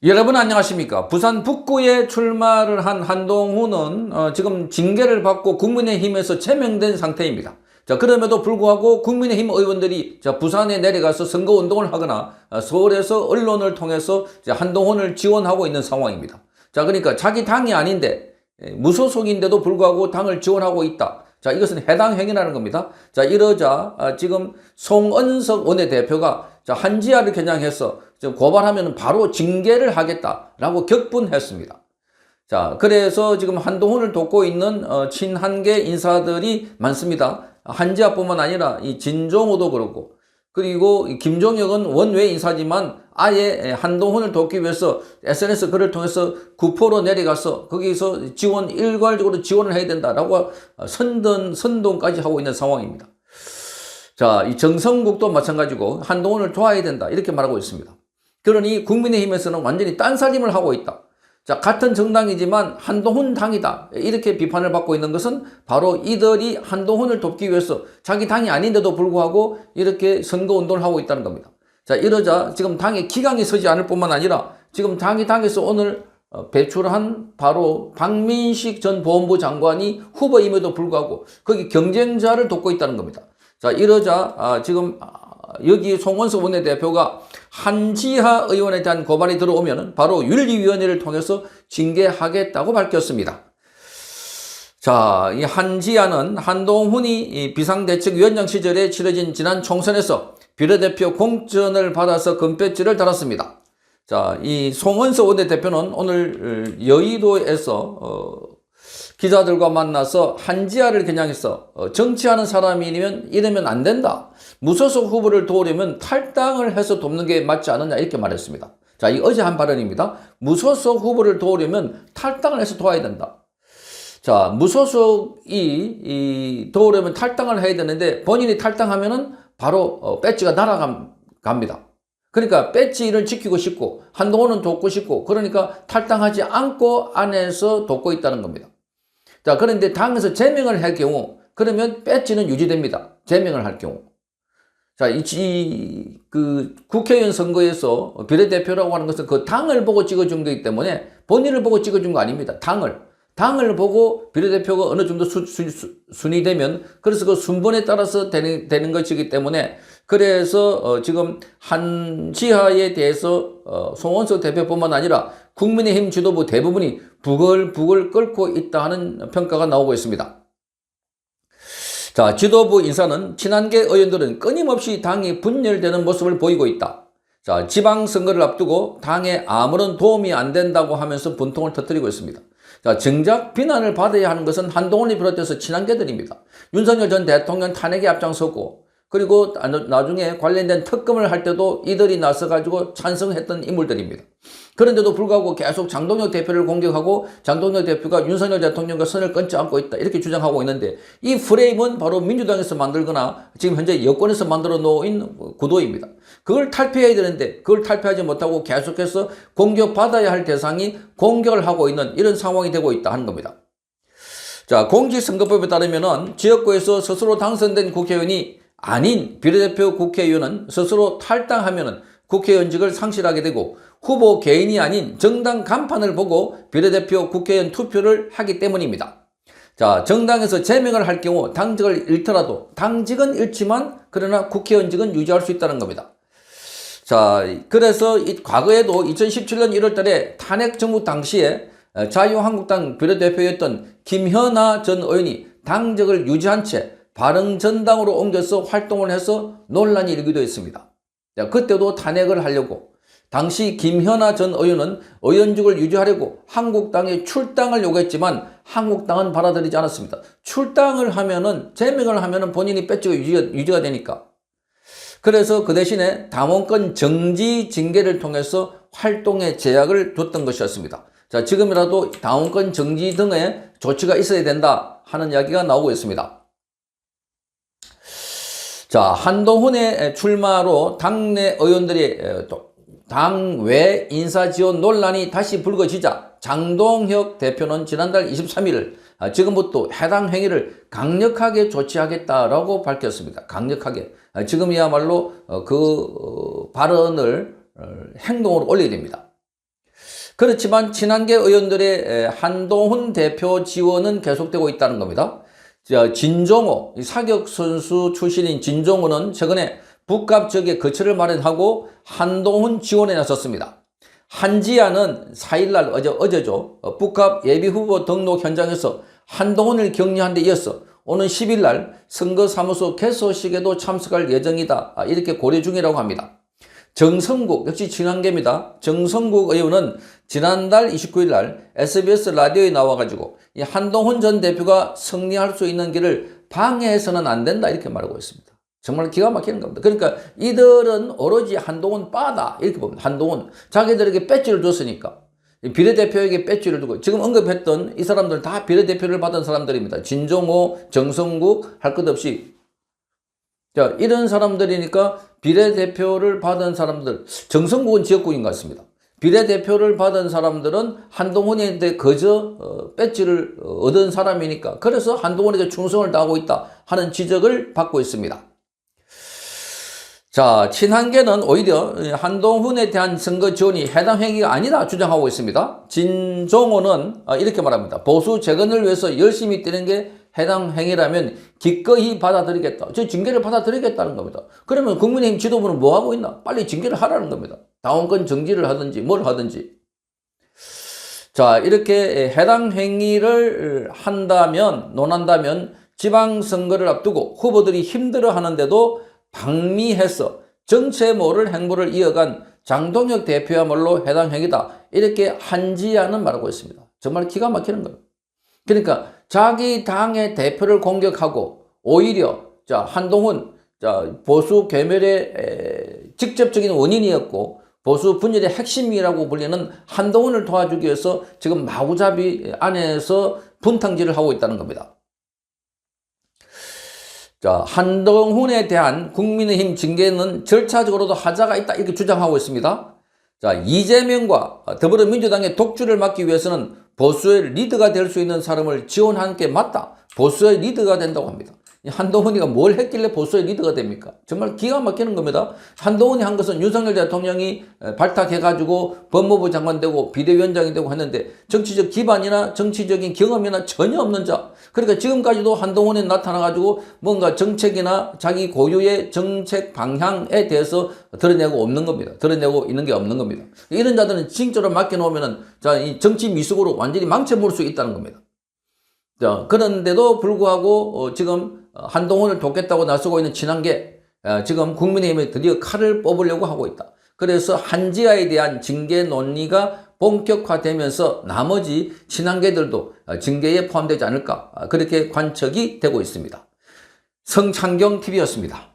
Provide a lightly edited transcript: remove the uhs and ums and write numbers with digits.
여러분 안녕하십니까? 부산 북구에 출마를 한 한동훈은 지금 징계를 받고 국민의힘에서 제명된 상태입니다. 자, 그럼에도 불구하고 국민의힘 의원들이 부산에 내려가서 선거운동을 하거나 서울에서 언론을 통해서 한동훈을 지원하고 있는 상황입니다. 자, 그러니까 자기 당이 아닌데 무소속인데도 불구하고 당을 지원하고 있다. 자, 이것은 해당 행위라는 겁니다. 자, 이러자 지금 송은석 원내대표가 한지아를 겨냥해서 고발하면 바로 징계를 하겠다라고 격분했습니다. 자, 그래서 지금 한동훈을 돕고 있는 친한계 인사들이 많습니다. 한지아뿐만 아니라 이 진종호도 그렇고, 그리고 김종혁은 원외 인사지만 아예 한동훈을 돕기 위해서 SNS 글을 통해서 구포로 내려가서 거기서 일괄적으로 지원을 해야 된다라고 선동까지 하고 있는 상황입니다. 자, 이 정성국도 마찬가지고 한동훈을 도와야 된다 이렇게 말하고 있습니다. 그러니 국민의힘에서는 완전히 딴살림을 하고 있다. 자, 같은 정당이지만 한동훈 당이다 이렇게 비판을 받고 있는 것은 바로 이들이 한동훈을 돕기 위해서 자기 당이 아닌데도 불구하고 이렇게 선거운동을 하고 있다는 겁니다. 자, 이러자 지금 당에 기강이 서지 않을 뿐만 아니라 지금 당에서 오늘 배출한 바로 박민식 전 보훈부 장관이 후보임에도 불구하고 거기 경쟁자를 돕고 있다는 겁니다. 자, 이러자 지금 여기 송원석 원내대표가 한지하 의원에 대한 고발이 들어오면 바로 윤리위원회를 통해서 징계하겠다고 밝혔습니다. 자, 이 한지하는 한동훈이 비상대책위원장 시절에 치러진 지난 총선에서 비례대표 공천을 받아서 금배지를 달았습니다. 자, 이 송원석 원내대표는 오늘 여의도에서 기자들과 만나서 한지아를 겨냥해서 정치하는 사람이면 이러면 안 된다. 무소속 후보를 도우려면 탈당을 해서 돕는 게 맞지 않느냐 이렇게 말했습니다. 자, 이 어제 한 발언입니다. 무소속 후보를 도우려면 탈당을 해서 도와야 된다. 자, 무소속이 도우려면 탈당을 해야 되는데 본인이 탈당하면은 바로 배지가 날아갑니다. 그러니까 배지를 지키고 싶고 한동훈은 돕고 싶고 그러니까 탈당하지 않고 안에서 돕고 있다는 겁니다. 자, 그런데 당에서 제명을 할 경우 그러면 배지는 유지됩니다. 제명을 할 경우. 자, 국회의원 선거에서 비례대표라고 하는 것은 그 당을 보고 찍어준 거기 때문에 본인을 보고 찍어준 거 아닙니다. 당을 보고 비례대표가 어느 정도 순위되면 그래서 그 순번에 따라서 되는 것이기 때문에 그래서 지금 한지하에 대해서 송원석 대표뿐만 아니라 국민의힘 지도부 대부분이 부글부글 끓고 있다 하는 평가가 나오고 있습니다. 자, 지도부 인사는 친한계 의원들은 끊임없이 당이 분열되는 모습을 보이고 있다. 자, 지방선거를 앞두고 당에 아무런 도움이 안 된다고 하면서 분통을 터뜨리고 있습니다. 자, 정작 비난을 받아야 하는 것은 한동훈이 비롯해서 친한계들입니다. 윤석열 전 대통령 탄핵에 앞장서고 그리고 나중에 관련된 특검을 할 때도 이들이 나서가지고 찬성했던 인물들입니다. 그런데도 불구하고 계속 장동혁 대표를 공격하고 장동혁 대표가 윤석열 대통령과 선을 끊지 않고 있다 이렇게 주장하고 있는데 이 프레임은 바로 민주당에서 만들거나 지금 현재 여권에서 만들어 놓은 구도입니다. 그걸 탈피해야 되는데 그걸 탈피하지 못하고 계속해서 공격받아야 할 대상이 공격을 하고 있는 이런 상황이 되고 있다 하는 겁니다. 자, 공직선거법에 따르면은 지역구에서 스스로 당선된 국회의원이 아닌 비례대표 국회의원은 스스로 탈당하면은 국회의원직을 상실하게 되고 후보 개인이 아닌 정당 간판을 보고 비례대표 국회의원 투표를 하기 때문입니다. 자, 정당에서 제명을 할 경우 당직을 잃더라도 당직은 잃지만 그러나 국회의원직은 유지할 수 있다는 겁니다. 자, 그래서 과거에도 2017년 1월 달에 탄핵 정부 당시에 자유한국당 비례대표였던 김현아 전 의원이 당직을 유지한 채 바른정당으로 옮겨서 활동을 해서 논란이 일기도 했습니다. 자, 그때도 탄핵을 하려고 당시 김현아 전 의원은 의원직을 유지하려고 한국당에 출당을 요구했지만 한국당은 받아들이지 않았습니다. 출당을 하면은 제명을 하면은 본인이 배지가 유지가 되니까. 그래서 그 대신에 당원권 정지 징계를 통해서 활동에 제약을 뒀던 것이었습니다. 자, 지금이라도 당원권 정지 등의 조치가 있어야 된다 하는 이야기가 나오고 있습니다. 자, 한동훈의 출마로 당내 의원들이 당외 인사 지원 논란이 다시 불거지자 장동혁 대표는 지난달 23일 지금부터 해당 행위를 강력하게 조치하겠다라고 밝혔습니다. 강력하게. 지금이야말로 그 발언을 행동으로 올려야 됩니다. 그렇지만 친한계 의원들의 한동훈 대표 지원은 계속되고 있다는 겁니다. 진종호, 사격 선수 출신인 진종호는 최근에 북갑 지역에 거처를 마련하고 한동훈 지원에 나섰습니다. 한지아는 4일날 어제죠. 북갑 예비후보 등록 현장에서 한동훈을 격려한 데 이어서 오는 10일날 선거사무소 개소식에도 참석할 예정이다. 이렇게 고려 중이라고 합니다. 정성국, 역시 친한계입니다. 정성국 의원은 지난달 29일날 SBS 라디오에 나와가지고 이 한동훈 전 대표가 승리할 수 있는 길을 방해해서는 안 된다 이렇게 말하고 있습니다. 정말 기가 막히는 겁니다. 그러니까 이들은 오로지 한동훈 빠다 이렇게 봅니다. 한동훈 자기들에게 배지를 줬으니까 비례대표에게 배지를 두고 지금 언급했던 이 사람들 다 비례대표를 받은 사람들입니다. 진종호, 정성국 할 것 없이 자 이런 사람들이니까 비례대표를 받은 사람들 정성국은 지역구인 것 같습니다. 비례대표를 받은 사람들은 한동훈한테 그저 배지를 얻은 사람이니까 그래서 한동훈에게 충성을 다하고 있다 하는 지적을 받고 있습니다. 자, 친한계는 오히려 한동훈에 대한 선거 지원이 해당 행위가 아니다 주장하고 있습니다. 진종호는 이렇게 말합니다. 보수 재건을 위해서 열심히 뛰는 게 해당 행위라면 기꺼이 받아들이겠다. 저 징계를 받아들이겠다는 겁니다. 그러면 국민의힘 지도부는 뭐 하고 있나? 빨리 징계를 하라는 겁니다. 당원권 정지를 하든지 뭘 하든지. 자, 이렇게 해당 행위를 논한다면 지방선거를 앞두고 후보들이 힘들어하는데도 방미해서 정체 모를 행보를 이어간 장동혁 대표야말로 해당 행위다. 이렇게 한지아는 말하고 있습니다. 정말 기가 막히는 거예요. 그러니까 자기 당의 대표를 공격하고 오히려 한동훈 보수 괴멸의 직접적인 원인이었고 보수 분열의 핵심이라고 불리는 한동훈을 도와주기 위해서 지금 마구잡이 안에서 분탕질을 하고 있다는 겁니다. 한동훈에 대한 국민의힘 징계는 절차적으로도 하자가 있다 이렇게 주장하고 있습니다. 이재명과 더불어민주당의 독주를 막기 위해서는 보수의 리더가 될 수 있는 사람을 지원하는 게 맞다. 보수의 리더가 된다고 합니다. 한동훈이가 뭘 했길래 보수의 리더가 됩니까? 정말 기가 막히는 겁니다. 한동훈이 한 것은 윤석열 대통령이 발탁해가지고 법무부 장관 되고 비대위원장이 되고 했는데 정치적 기반이나 정치적인 경험이나 전혀 없는 자. 그러니까 지금까지도 한동훈이 나타나가지고 뭔가 정책이나 자기 고유의 정책 방향에 대해서 드러내고 없는 겁니다. 드러내고 있는 게 없는 겁니다. 이런 자들은 징조로 맡겨놓으면은 이 정치 미숙으로 완전히 망쳐볼 수 있다는 겁니다. 그런데도 불구하고 지금 한동훈을 돕겠다고 나서고 있는 친한계 지금 국민의힘에 드디어 칼을 뽑으려고 하고 있다. 그래서 한지아에 대한 징계 논의가 본격화되면서 나머지 친한계들도 징계에 포함되지 않을까 그렇게 관측이 되고 있습니다. 성창경TV였습니다.